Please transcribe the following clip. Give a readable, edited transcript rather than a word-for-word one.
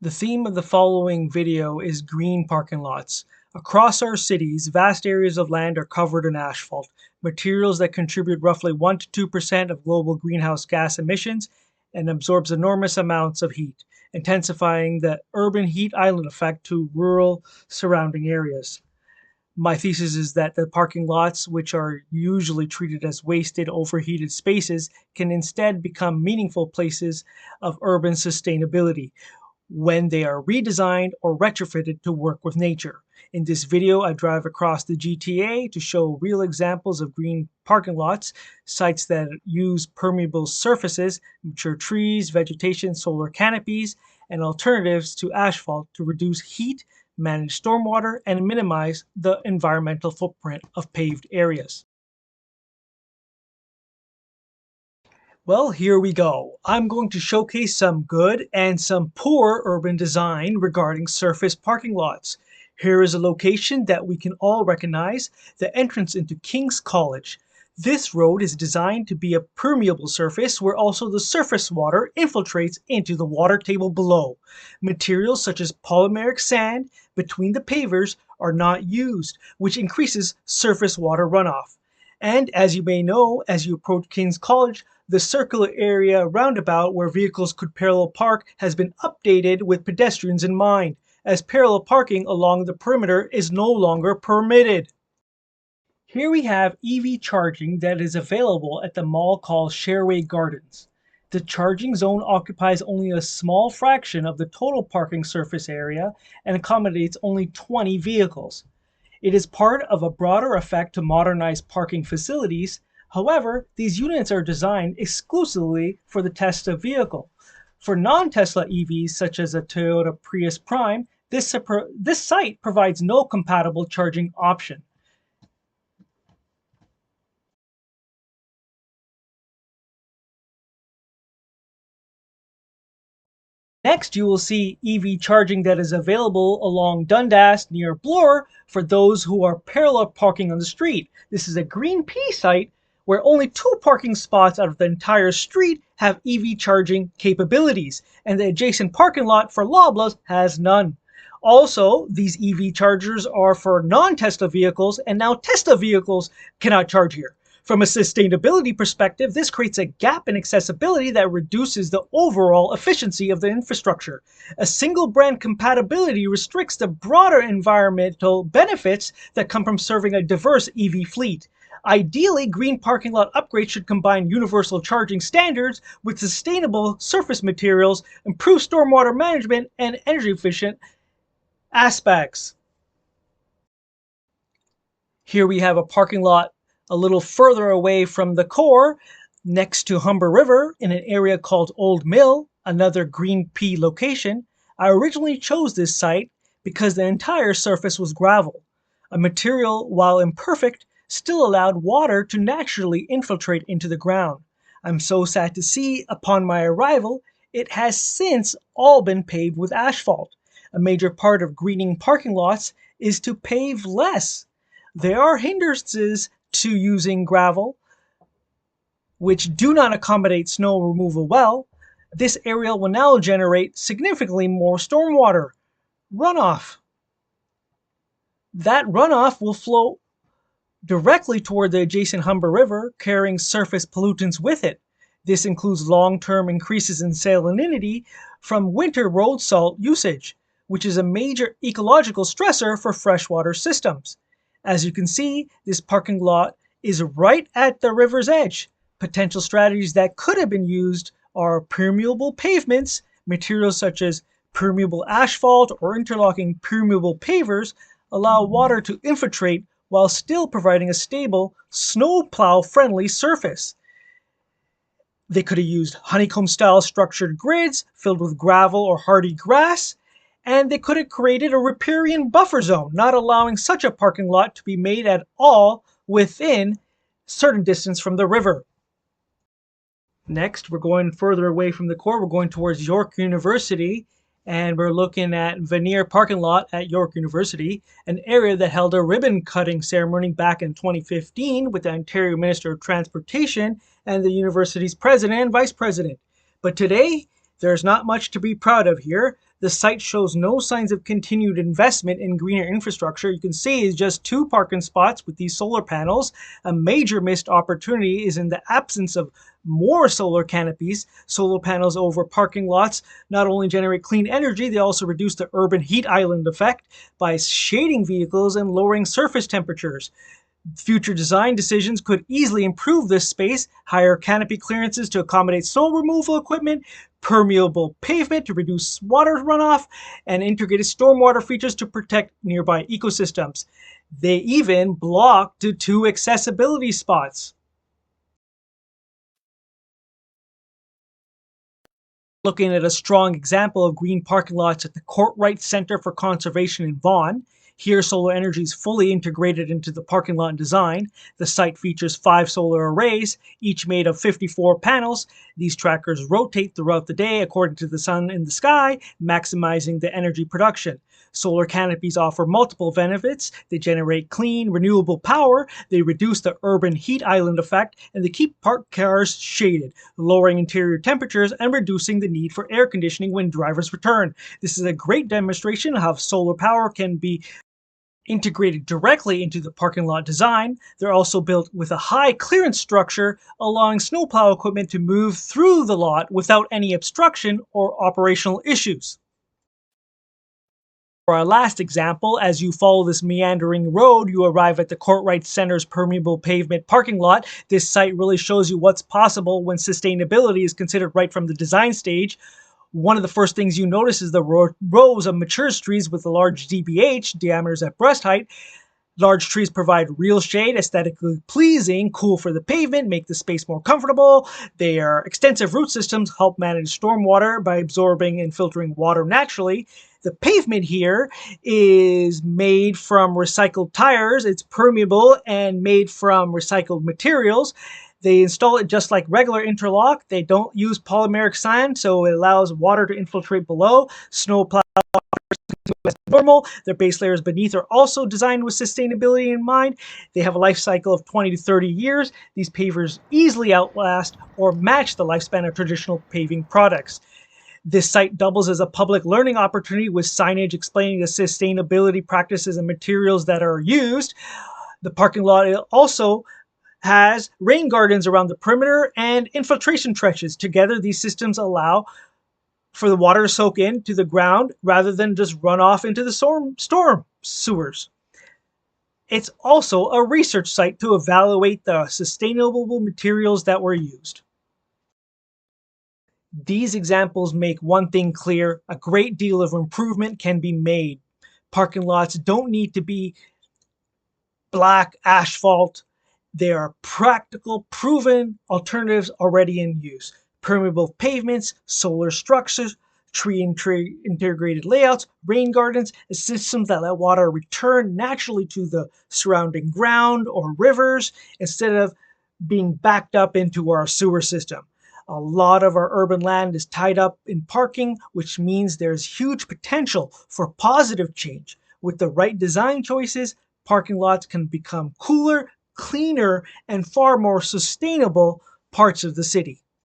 The theme of the following video is green parking lots. Across our cities, vast areas of land are covered in asphalt, materials that contribute roughly 1 to 2% of global greenhouse gas emissions and absorbs enormous amounts of heat, intensifying the urban heat island effect to rural surrounding areas. My thesis is that the parking lots, which are usually treated as wasted, overheated spaces, can instead become meaningful places of urban sustainability when they are redesigned or retrofitted to work with nature. In this video, I drive across the GTA to show real examples of green parking lots, sites that use permeable surfaces, mature trees, vegetation, solar canopies, and alternatives to asphalt to reduce heat, manage stormwater, and minimize the environmental footprint of paved areas. Well, here we go. I'm going to showcase some good and some poor urban design regarding surface parking lots. Here is a location that we can all recognize, the entrance into King's College. This road is designed to be a permeable surface where also the surface water infiltrates into the water table below. Materials such as polymeric sand between the pavers are not used, which increases surface water runoff. And as you may know, as you approach King's College, the circular area roundabout where vehicles could parallel park has been updated with pedestrians in mind, as parallel parking along the perimeter is no longer permitted. Here we have EV charging that is available at the mall called Shareway Gardens. The charging zone occupies only a small fraction of the total parking surface area and accommodates only 20 vehicles. It is part of a broader effort to modernize parking facilities. However, these units are designed exclusively for the Tesla vehicle. For non-Tesla EVs, such as a Toyota Prius Prime, this site provides no compatible charging option. Next, you will see EV charging that is available along Dundas near Bloor for those who are parallel parking on the street. This is a Green P site where only 2 parking spots out of the entire street have EV charging capabilities, and the adjacent parking lot for Loblaws has none. Also, these EV chargers are for non-Tesla vehicles, and now Tesla vehicles cannot charge here. From a sustainability perspective, this creates a gap in accessibility that reduces the overall efficiency of the infrastructure. A single brand compatibility restricts the broader environmental benefits that come from serving a diverse EV fleet. Ideally, green parking lot upgrades should combine universal charging standards with sustainable surface materials, improve stormwater management, and energy efficient aspects. Here we have a parking lot a little further away from the core, next to Humber River, in an area called Old Mill, another Green P location. I originally chose this site because the entire surface was gravel. A material, while imperfect, still allowed water to naturally infiltrate into the ground. I'm so sad to see, upon my arrival, it has since all been paved with asphalt. A major part of greening parking lots is to pave less. There are hindrances to using gravel, which do not accommodate snow removal well. This area will now generate significantly more stormwater runoff. That runoff will flow directly toward the adjacent Humber River, carrying surface pollutants with it. This includes long-term increases in salinity from winter road salt usage, which is a major ecological stressor for freshwater systems. As you can see, this parking lot is right at the river's edge. Potential strategies that could have been used are permeable pavements, materials such as permeable asphalt or interlocking permeable pavers allow water to infiltrate while still providing a stable, snowplow-friendly surface. They could have used honeycomb-style structured grids filled with gravel or hardy grass, and they could have created a riparian buffer zone, not allowing such a parking lot to be made at all within certain distance from the river. Next, we're going further away from the core. We're going towards York University, and we're looking at Vanier parking lot at York University, an area that held a ribbon cutting ceremony back in 2015 with the Ontario Minister of Transportation and the university's president and vice president. But today, there's not much to be proud of here. the site shows no signs of continued investment in greener infrastructure. You can see it's just 2 parking spots with these solar panels. A major missed opportunity is in the absence of more solar canopies. Solar panels over parking lots not only generate clean energy, they also reduce the urban heat island effect by shading vehicles and lowering surface temperatures. Future design decisions could easily improve this space: higher canopy clearances to accommodate snow removal equipment, permeable pavement to reduce water runoff, and integrated stormwater features to protect nearby ecosystems. They even blocked the 2 accessibility spots. Looking at a strong example of green parking lots at the Courtright Center for Conservation in Vaughan. Here, solar energy is fully integrated into the parking lot design. The site features 5 solar arrays, each made of 54 panels. These trackers rotate throughout the day according to the sun in the sky, maximizing the energy production. Solar canopies offer multiple benefits. They generate clean, renewable power, they reduce the urban heat island effect, and they keep parked cars shaded, lowering interior temperatures and reducing the need for air conditioning when drivers return. This is a great demonstration of how solar power can be integrated directly into the parking lot design. They're also built with a high clearance structure, allowing snowplow equipment to move through the lot without any obstruction or operational issues. For our last example, as you follow this meandering road, you arrive at the Courtright Center's permeable pavement parking lot. This site really shows you what's possible when sustainability is considered right from the design stage. One of the first things you notice is the rows of mature trees with a large DBH, diameters at breast height. Large trees provide real shade, aesthetically pleasing, cool for the pavement, make the space more comfortable. Their extensive root systems help manage stormwater by absorbing and filtering water naturally. The pavement here is made from recycled tires. It's permeable and made from recycled materials. They install it just like regular interlock. They don't use polymeric sand, so it allows water to infiltrate below. Snowplow as normal. Their base layers beneath are also designed with sustainability in mind. They have a life cycle of 20 to 30 years. These pavers easily outlast or match the lifespan of traditional paving products. This site doubles as a public learning opportunity with signage explaining the sustainability practices and materials that are used. The parking lot also has rain gardens around the perimeter and infiltration trenches. Together, these systems allow for the water to soak into the ground rather than just run off into the storm sewers. It's also a research site to evaluate the sustainable materials that were used. These examples make one thing clear: a great deal of improvement can be made. Parking lots don't need to be black asphalt. They are practical, proven alternatives already in use. Permeable pavements, solar structures, tree integrated layouts, rain gardens, systems that let water return naturally to the surrounding ground or rivers instead of being backed up into our sewer system. A lot of our urban land is tied up in parking, which means there's huge potential for positive change. With the right design choices, parking lots can become cooler, cleaner, and far more sustainable parts of the city.